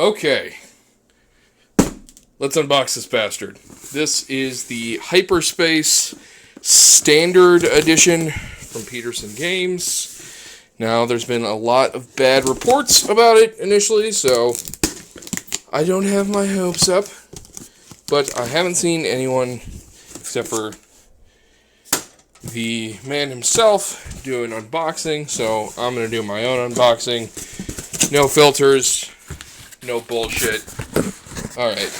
Okay, let's unbox this bastard. This is the Hyperspace Standard Edition from Peterson Games. Now, there's been a lot of bad reports about it initially, so I don't have my hopes up. But I haven't seen anyone, except for the man himself, do an unboxing, so I'm going to do my own unboxing. No filters, no bullshit. Alright.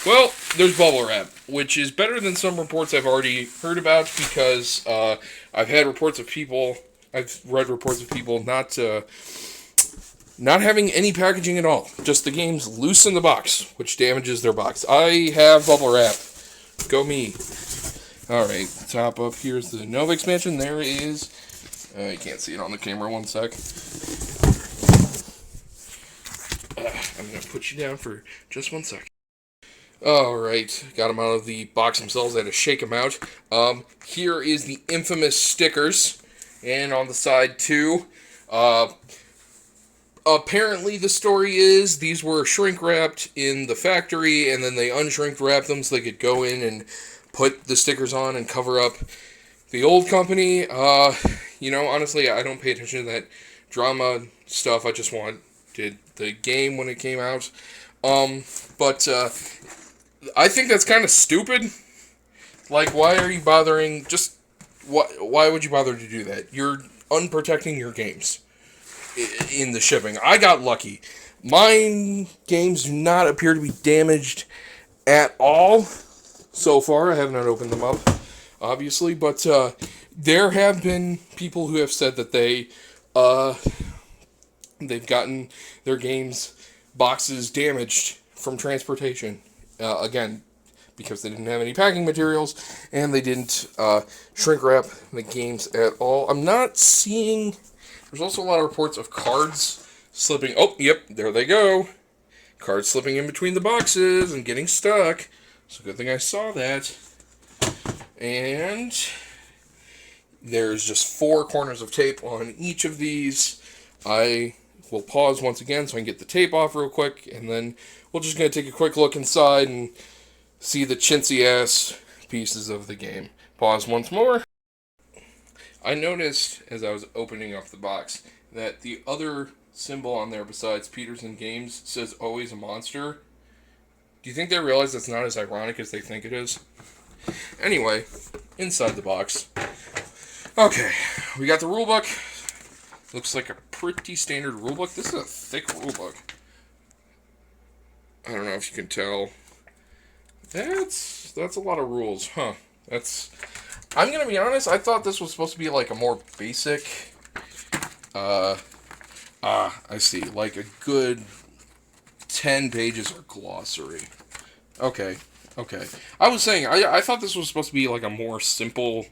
Well, there's bubble wrap, which is better than some reports I've already heard about because I've read reports of people not having any packaging at all. Just the game's loose in the box, which damages their box. I have bubble wrap. Go me. Alright, top up, here's the Nova expansion. There is... you can't see it on the camera, one sec. I'm going to put you down for just 1 sec. Alright, got them out of the box themselves. I had to shake them out. Here is the infamous stickers. And on the side, too. Apparently, the story is these were shrink-wrapped in the factory, and then they unshrink-wrapped them so they could go in and put the stickers on and cover up the old company. Honestly, I don't pay attention to that drama stuff. I just wanted the game when it came out. But I think that's kind of stupid. Like, why are you bothering? Why would you bother to do that? You're unprotecting your games in the shipping. I got lucky. Mine games do not appear to be damaged at all so far. I have not opened them up, obviously, but there have been people who have said that they've gotten their games boxes damaged from transportation. Again, because they didn't have any packing materials and they didn't shrink wrap the games at all. I'm not seeing... There's also a lot of reports of cards slipping. Oh, yep, there they go. Cards slipping in between the boxes and getting stuck. So good thing I saw that. And there's just 4 corners of tape on each of these. I will pause once again so I can get the tape off real quick, and then we're just going to take a quick look inside and see the chintzy-ass pieces of the game. Pause once more. I noticed, as I was opening up the box, that the other symbol on there besides Peterson Games says always a monster. Do you think they realize that's not as ironic as they think it is? Anyway, inside the box. Okay, we got the rulebook. Looks like a pretty standard rulebook. This is a thick rulebook. I don't know if you can tell. That's a lot of rules, huh? I'm gonna be honest, I thought this was supposed to be like a more basic, I see, like a good 10 pages or glossary. Okay. I was saying, I thought this was supposed to be like a more simple,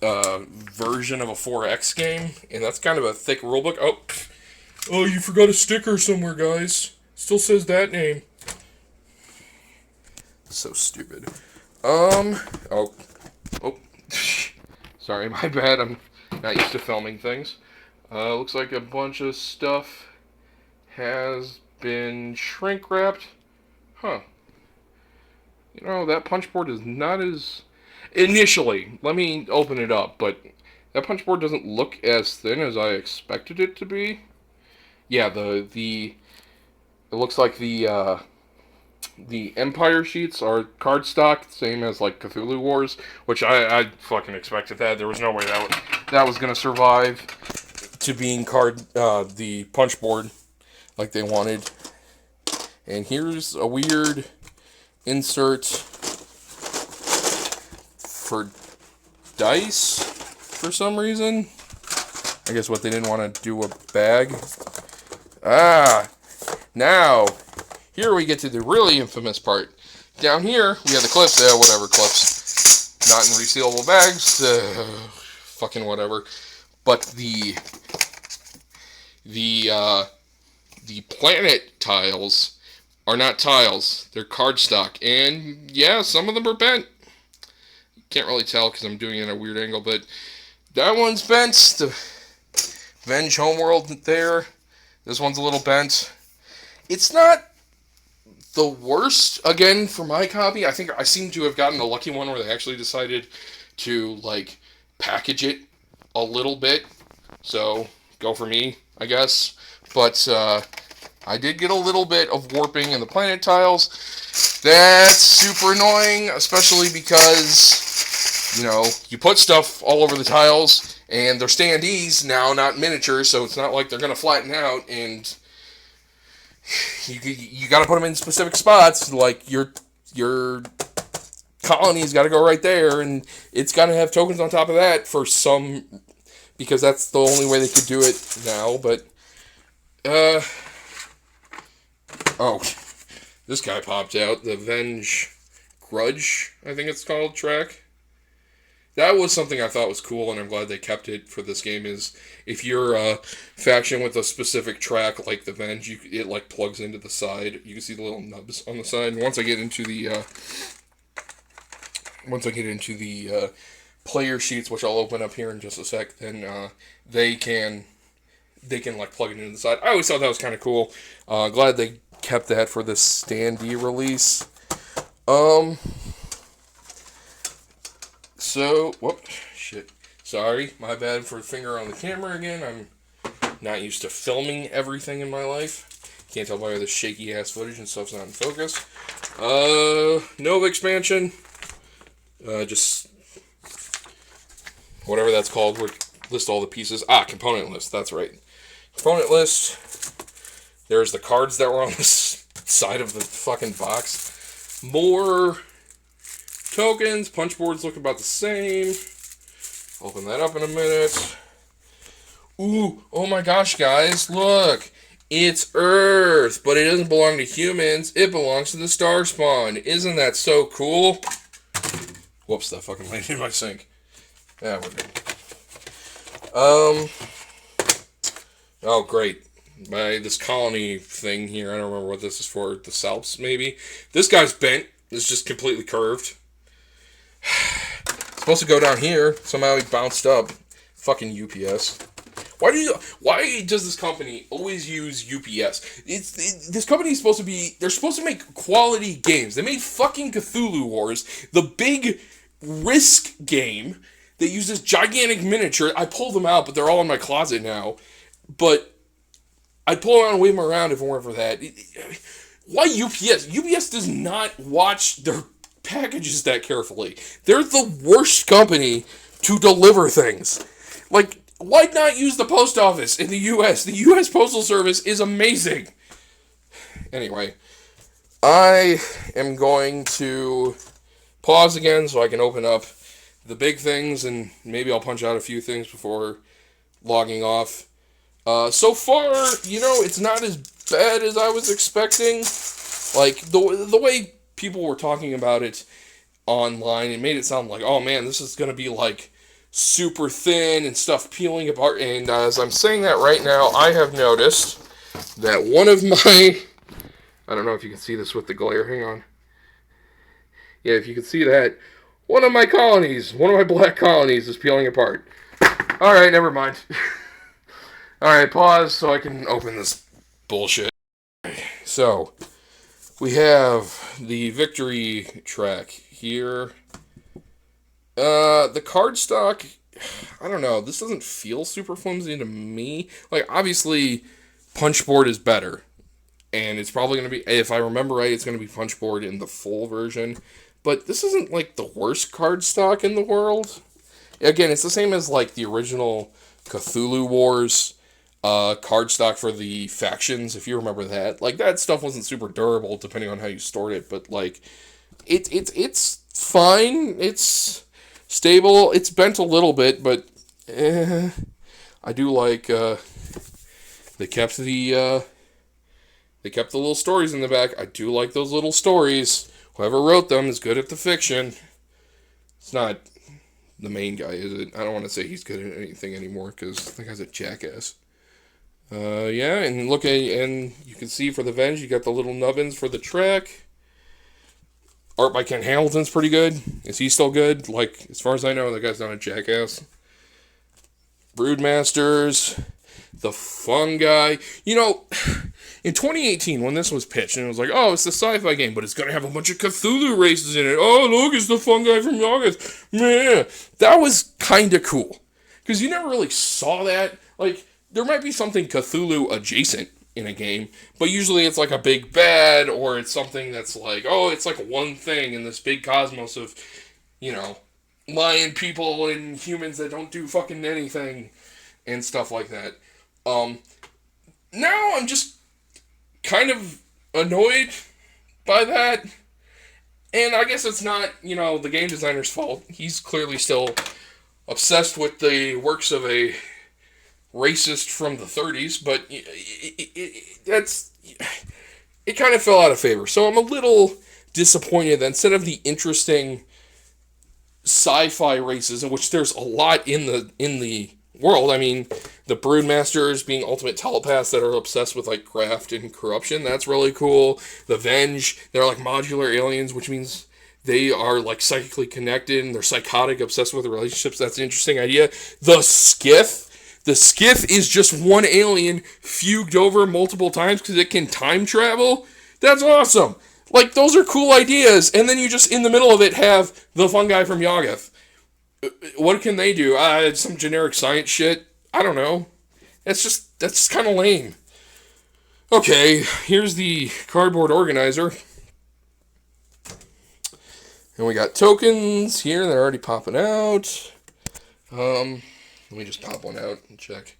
version of a 4X game, and that's kind of a thick rulebook. Oh, you forgot a sticker somewhere, guys. Still says that name. So stupid. Sorry, my bad, I'm not used to filming things. Looks like a bunch of stuff has been shrink-wrapped. Huh. That punch board is not as... Initially, let me open it up, but that punch board doesn't look as thin as I expected it to be. Yeah, it looks like the Empire sheets are cardstock, same as like Cthulhu Wars, which I fucking expected that. There was no way that was gonna survive to being the punch board like they wanted. And here's a weird insert for dice for some reason. I guess what they didn't want to do a bag. Now. Here we get to the really infamous part. Down here, we have the clips. Whatever clips. Not in resealable bags. Fucking whatever. But the planet tiles are not tiles. They're cardstock. And, yeah, some of them are bent. Can't really tell because I'm doing it at a weird angle, but that one's bent. The Venge Homeworld there. This one's a little bent. It's not the worst, again, for my copy. I think I seem to have gotten a lucky one where they actually decided to, like, package it a little bit. So, go for me, I guess. But, I did get a little bit of warping in the planet tiles. That's super annoying, especially because, you put stuff all over the tiles, and they're standees now, not miniatures, so it's not like they're going to flatten out, and you got to put them in specific spots, like your colony's got to go right there, and it's got to have tokens on top of that for some, because that's the only way they could do it now, but, oh, this guy popped out, the Grudge, I think it's called, track. That was something I thought was cool, and I'm glad they kept it for this game, is if you're a faction with a specific track, like the Venge, it like plugs into the side. You can see the little nubs on the side. And once I get into the player sheets, which I'll open up here in just a sec, then they can like plug it into the side. I always thought that was kind of cool. Glad they kept that for this standee release. So, whoop, shit. Sorry, my bad for the finger on the camera again. I'm not used to filming everything in my life. Can't tell by the shaky ass footage and stuff's not in focus. Nova expansion. Just whatever that's called. We'll list all the pieces. Component list. That's right. Component list. There's the cards that were on this side of the fucking box. More tokens. Punch boards look about the same. Open that up in a minute. Ooh, oh my gosh, guys, look. It's Earth, but it doesn't belong to humans. It belongs to the Star Spawn. Isn't that so cool? Whoops, that fucking landed in my sink. Yeah, we're good. Oh, great. This colony thing here, I don't remember what this is for. The Salps, maybe? This guy's bent. It's just completely curved. Supposed to go down here. Somehow he bounced up. Fucking UPS. Why does this company always use UPS? This company is supposed to be... They're supposed to make quality games. They made fucking Cthulhu Wars, the big Risk game that uses gigantic miniature. I pulled them out, but they're all in my closet now. But I'd pull them out and wave them around if it weren't for that. Why UPS? UPS does not watch their packages that carefully. They're the worst company to deliver things. Like, why not use the post office in the U.S.? The U.S. Postal Service is amazing. Anyway, I am going to pause again so I can open up the big things, and maybe I'll punch out a few things before logging off. So far, it's not as bad as I was expecting. Like, the way people were talking about it online, it made it sound like, oh man, this is going to be like super thin and stuff peeling apart. And as I'm saying that right now, I have noticed that one of my... I don't know if you can see this with the glare. Hang on. Yeah, if you can see that, one of my black colonies is peeling apart. Alright, never mind. Alright, pause so I can open this bullshit. So, we have the victory track here. The cardstock, I don't know, this doesn't feel super flimsy to me. Like, obviously, Punchboard is better. And it's probably going to be, if I remember right, it's going to be Punchboard in the full version. But this isn't, like, the worst cardstock in the world. Again, it's the same as, like, the original Cthulhu Wars cardstock for the factions, if you remember that. Like, that stuff wasn't super durable, depending on how you stored it. But, like, it's fine. It's stable. It's bent a little bit, but I do like, they kept the little stories in the back. I do like those little stories. Whoever wrote them is good at the fiction. It's not the main guy, is it? I don't want to say he's good at anything anymore, because the guy's a jackass. Yeah, and look and you can see for the Venge, you got the little nubbins for the track. Art by Ken Hamilton's pretty good. Is he still good? Like, as far as I know, the guy's not a jackass. Broodmasters. The Fungi. In 2018, when this was pitched, and it was like, oh, it's the sci-fi game, but it's going to have a bunch of Cthulhu races in it. Oh, look, it's the fun guy from August. Yeah. That was kind of cool. Because you never really saw that. Like, there might be something Cthulhu adjacent in a game, but usually it's like a big bad, or it's something that's like, oh, it's like one thing in this big cosmos of, lion people and humans that don't do fucking anything and stuff like that. Now I'm just kind of annoyed by that. And I guess it's not, the game designer's fault. He's clearly still obsessed with the works of a racist from the 30s, but it kind of fell out of favor. So I'm a little disappointed that instead of the interesting sci-fi races, in which there's a lot in the world. I mean, the Broodmasters being ultimate telepaths that are obsessed with like craft and corruption. That's really cool. The Venge, they're like modular aliens, which means they are like psychically connected and they're psychotic, obsessed with relationships. That's an interesting idea. The Skiff is just one alien fugued over multiple times because it can time travel. That's awesome. Like, those are cool ideas, and then you just, in the middle of it, have the fun guy from Yoggoth. What can they do? Some generic science shit? I don't know. That's kind of lame. Okay, here's the cardboard organizer. And we got tokens here that are already popping out. Let me just pop one out and check.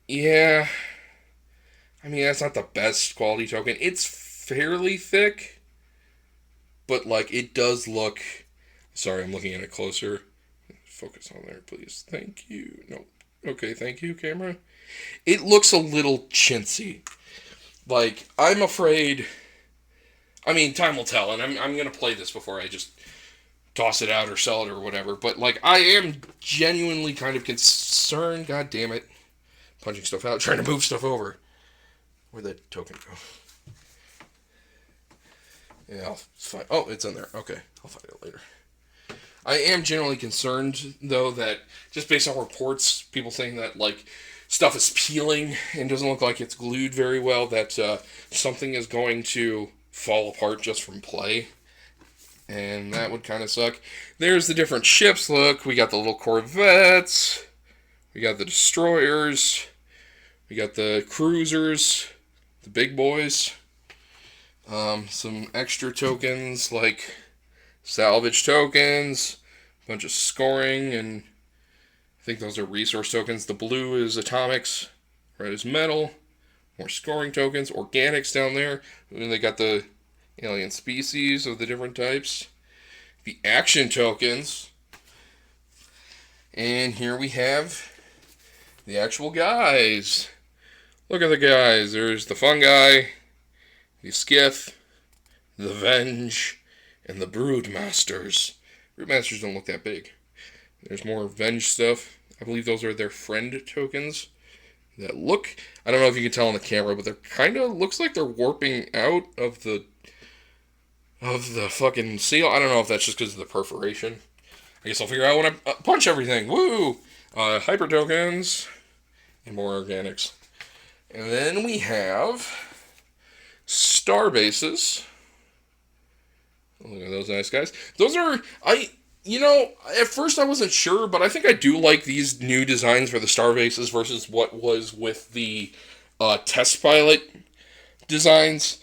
Yeah. I mean, that's not the best quality token. It's fairly thick, but like it does look. Sorry, I'm looking at it closer. Focus on there, please. Thank you. No. Okay, thank you, camera. It looks a little chintzy. Like, I'm afraid. I mean, time will tell, and I'm gonna play this before I just toss it out or sell it or whatever. But like, I am genuinely kind of concerned. God damn it, punching stuff out, trying to move stuff over. Where'd that token go? Yeah, I'll find. Oh, it's in there. Okay, I'll find it later. I am generally concerned, though, that just based on reports, people saying that like stuff is peeling and doesn't look like it's glued very well, that something is going to fall apart just from play, and that would kind of suck. There's the different ships. Look, we got the little corvettes, we got the destroyers, we got the cruisers, the big boys. Some extra tokens like salvage tokens, a bunch of scoring, and I think those are resource tokens. The blue is atomics, red is metal, more scoring tokens, organics down there, and then they got the alien species of the different types, the action tokens, and here we have the actual guys. Look at the guys. There's the fun guy, the Skiff, the Venge, and the Broodmasters. Broodmasters don't look that big. There's more Venge stuff. I believe those are their friend tokens that look, I don't know if you can tell on the camera, but they're kind of, looks like they're warping out of the fucking seal. I don't know if that's just because of the perforation. I guess I'll figure out when I punch everything. Woo! Hyper tokens and more organics. And then we have star bases. Look at those nice guys. Those are, at first I wasn't sure, but I think I do like these new designs for the star bases versus what was with the test pilot designs.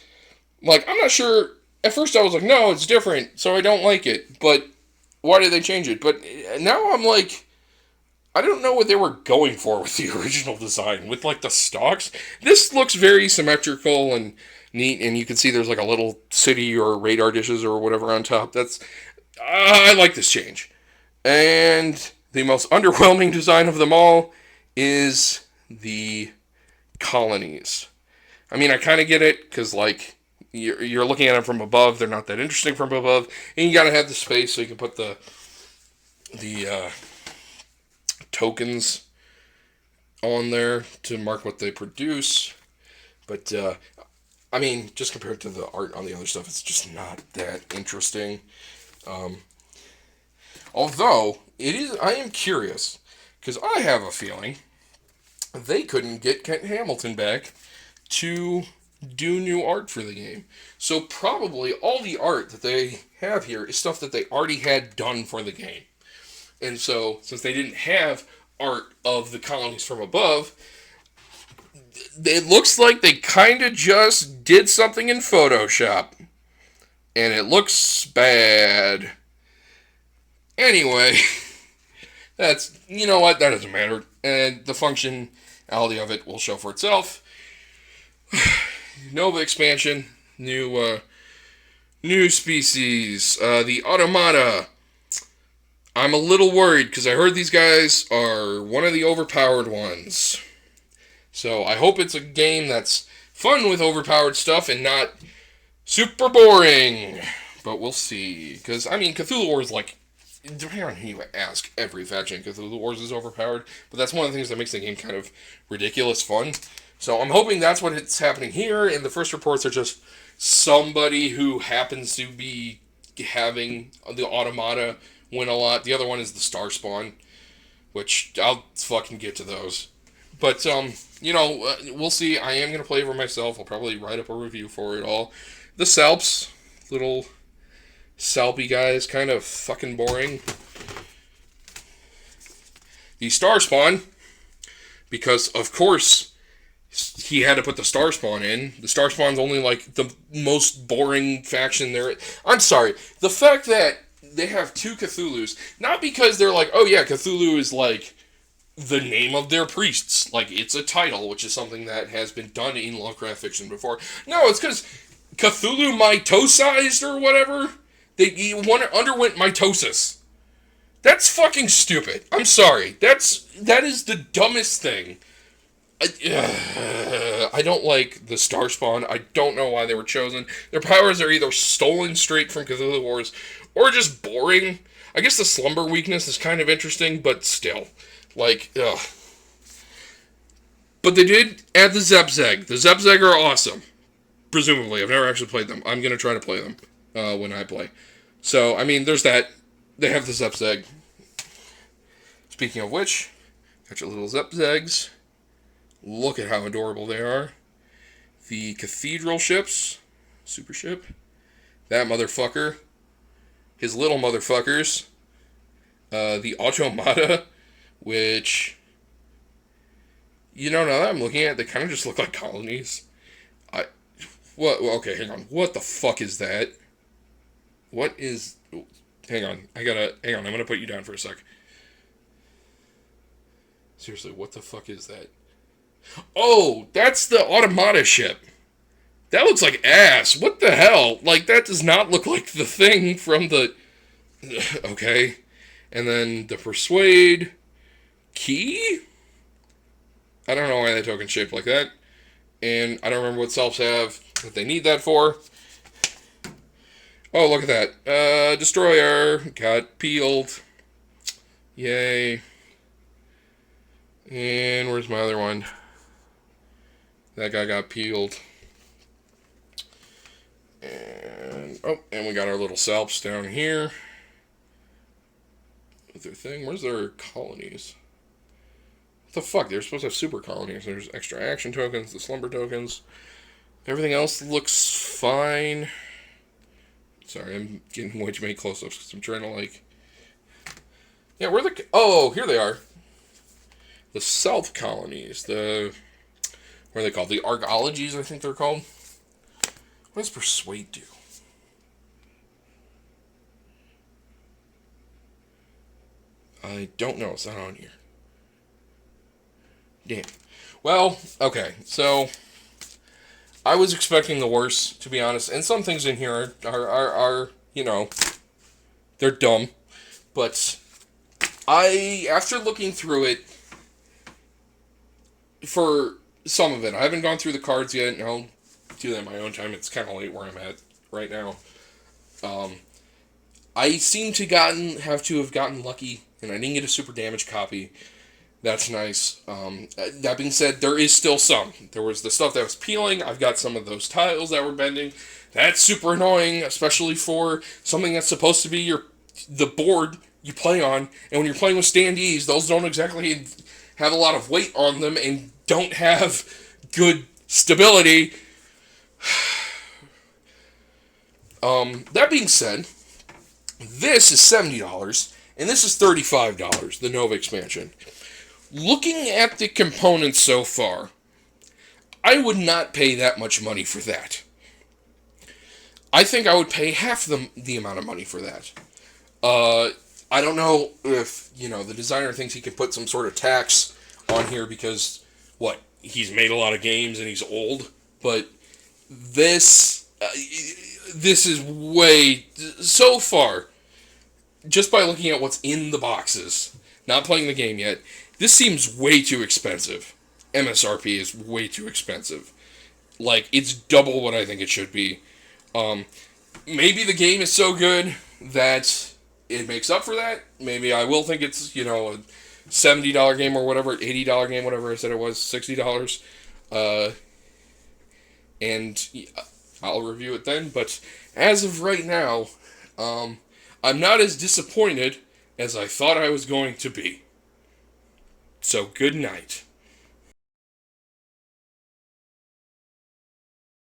Like, I'm not sure. At first I was like, no, it's different, so I don't like it. But why did they change it? But now I'm like, I don't know what they were going for with the original design. With, like, the stalks. This looks very symmetrical and neat, and you can see there's, like, a little city or radar dishes or whatever on top. I like this change. And the most underwhelming design of them all is the colonies. I mean, I kind of get it, because, like, you're looking at them from above. They're not that interesting from above. And you got to have the space so you can put the tokens on there to mark what they produce. But, I mean, just compared to the art on the other stuff, it's just not that interesting. Although, I am curious, because I have a feeling they couldn't get Kent Hamilton back to do new art for the game. So probably all the art that they have here is stuff that they already had done for the game. And so, since they didn't have art of the colonies from above, it looks like they kind of just did something in Photoshop. And it looks bad. Anyway, that's, you know what, that doesn't matter. And the functionality of it will show for itself. Nova expansion, new species, the Automata. I'm a little worried because I heard these guys are one of the overpowered ones. So I hope it's a game that's fun with overpowered stuff and not super boring. But we'll see. Because, I mean, Cthulhu Wars, like, depending on who you ask, every faction in Cthulhu Wars is overpowered. But that's one of the things that makes the game kind of ridiculous fun. So I'm hoping that's what it's happening here. And the first reports are just somebody who happens to be having the Automata win a lot. The other one is the Star Spawn, which I'll fucking get to those. But, we'll see. I am going to play for myself. I'll probably write up a review for it all. The Salps, little Salpy guys, kind of fucking boring. The Star Spawn, because, of course, he had to put the Star Spawn in. The Star Spawn's only, like, the most boring faction there. I'm sorry. The fact that they have two Cthulhus, not because they're like, oh yeah, Cthulhu is like the name of their priests, like it's a title, which is something that has been done in Lovecraft fiction before. No, it's because Cthulhu mitosized or whatever. He underwent mitosis. That's fucking stupid. I'm sorry. That is the dumbest thing. I don't like the Star Spawn. I don't know why they were chosen. Their powers are either stolen straight from Cthulhu Wars or just boring. I guess the slumber weakness is kind of interesting, but still. Like, ugh. But they did add the Zebzeg. The Zebzeg are awesome. Presumably. I've never actually played them. I'm going to try to play them when I play. So, I mean, there's that. They have the Zebzeg. Speaking of which, got your little Zebzegs. Look at how adorable they are. The Cathedral ships. Super ship. That motherfucker. His little motherfuckers. The Automata, which, now that I'm looking at it, they kind of just look like colonies. Okay, hang on. What the fuck is that? What is... Hang on, I'm gonna put you down for a sec. Seriously, what the fuck is that? Oh, that's the Automata ship. That looks like ass. What the hell? Like, that does not look like the thing from the... Okay. And then the Persuade key? I don't know why that token's shaped like that. And I don't remember what Selfs have that they need that for. Oh, look at that. Destroyer got peeled. Yay. And where's my other one? That guy got peeled. And we got our little Salps down here. With their thing. Where's their colonies? What the fuck? They're supposed to have super colonies. There's extra action tokens, the slumber tokens. Everything else looks fine. Sorry, I'm getting way too many close-ups because I'm trying to, like... Yeah, where the... Oh, here they are. The South colonies. The... What are they called? The Argologies, I think they're called. What does Persuade do? I don't know. It's not on here. Damn. Well, okay. So, I was expecting the worst, to be honest. And some things in here are they're dumb. But after looking through it, for some of it, I haven't gone through the cards yet, and I'll do that in my own time. It's kind of late where I'm at right now. I seem to have gotten lucky, and I didn't get a super damaged copy. That's nice. That being said, there is still some. There was the stuff that was peeling. I've got some of those tiles that were bending. That's super annoying, especially for something that's supposed to be the board you play on. And when you're playing with standees, those don't exactly have a lot of weight on them and don't have good Stability. That being said, this is $70, and this is $35, the Nova expansion. Looking at the components so far, I would not pay that much money for that. I think I would pay half the amount of money for that. I don't know if, the designer thinks he can put some sort of tax on here because, he's made a lot of games and he's old, but this is way, so far, just by looking at what's in the boxes, not playing the game yet, this seems way too expensive. MSRP is way too expensive. It's double what I think it should be. Maybe the game is so good that it makes up for that. Maybe I will think it's, a $70 game or whatever, $80 game, whatever I said it was, $60. And I'll review it then. But as of right now, I'm not as disappointed as I thought I was going to be. So good night.